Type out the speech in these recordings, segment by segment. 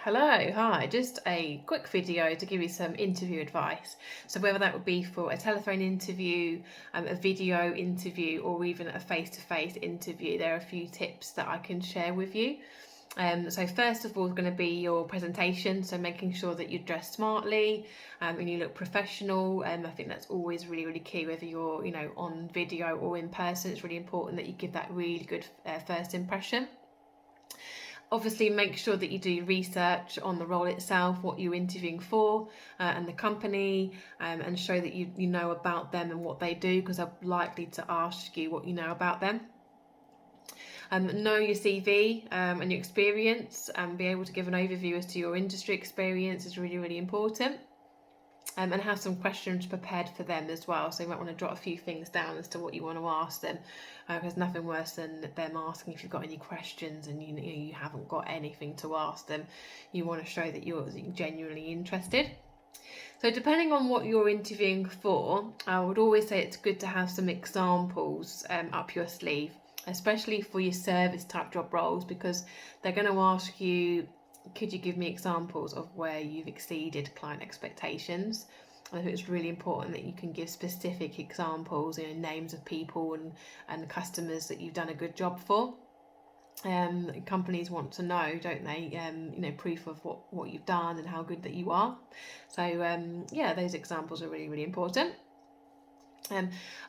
Hello, hi, just a quick video to give you some interview advice. So whether that would be for a telephone interview, a video interview, or even a face-to-face interview, there are a few tips that I can share with you. So first of all is going to be your presentation, so making sure that you dress smartly and you look professional. I think that's always really key, whether you're on video or in person. It's really important that you give that really good first impression. Obviously, make sure that you do research on the role itself, what you're interviewing for, and the company, and show that you know about them and what they do, because they're likely to ask you what you know about them. Know your CV and your experience, and be able to give an overview as to your industry experience is really important. And have some questions prepared for them as well. So you might want to jot a few things down as to what you want to ask them, because nothing worse than them asking if you've got any questions and you haven't got anything to ask them. You want to show that you're genuinely interested. So depending on what you're interviewing for, I would always say it's good to have some examples up your sleeve, especially for your service type job roles, because they're going to ask you, could you give me examples of where you've exceeded client expectations? I think it's really important that you can give specific examples, names of people and customers that you've done a good job for. Companies want to know, don't they? Proof of what you've done and how good that you are. So those examples are really important.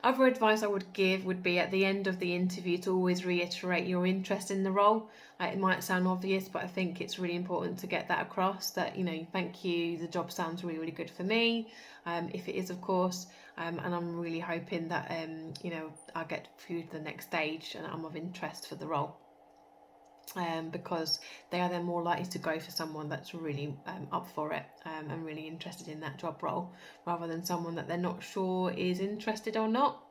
Other advice I would give would be at the end of the interview to always reiterate your interest in the role. It might sound obvious, but I think it's really important to get that across, that thank you, the job sounds really good for me, if it is, of course, and I'm really hoping that I'll get through to the next stage and I'm of interest for the role. Because they are then more likely to go for someone that's really up for it and really interested in that job role, rather than someone that they're not sure is interested or not.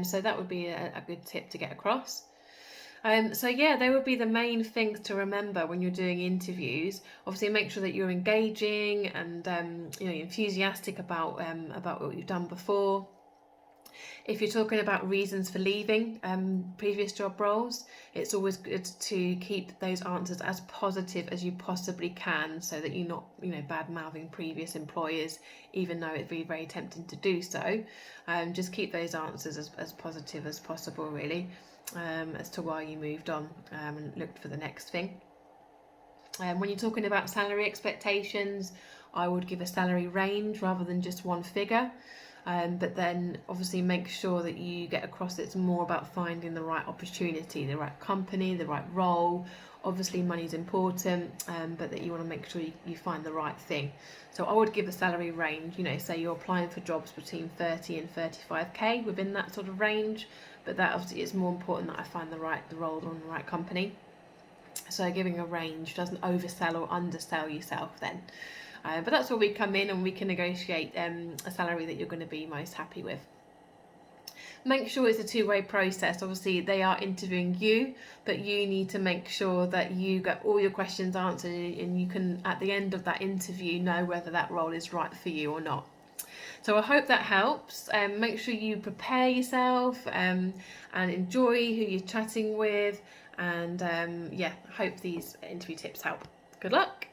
So that would be a good tip to get across. They would be the main things to remember when you're doing interviews. Obviously, make sure that you're engaging and enthusiastic about what you've done before. If you're talking about reasons for leaving previous job roles, it's always good to keep those answers as positive as you possibly can, so that you're not bad mouthing previous employers, even though it'd be very tempting to do so. Just keep those answers as positive as possible, really, as to why you moved on and looked for the next thing. When you're talking about salary expectations, I would give a salary range rather than just one figure. But then obviously make sure that you get across it's more about finding the right opportunity, the right company, the right role. Obviously money is important, but that you want to make sure you find the right thing. So I would give a salary range, say you're applying for jobs between 30 and 35k, within that sort of range, but that obviously is more important that I find the role on the right company. So giving a range doesn't oversell or undersell yourself then. But that's where we come in and we can negotiate a salary that you're going to be most happy with. Make sure it's a two-way process. Obviously, they are interviewing you, but you need to make sure that you get all your questions answered and you can, at the end of that interview, know whether that role is right for you or not. So I hope that helps. Make sure you prepare yourself and enjoy who you're chatting with. And I hope these interview tips help. Good luck.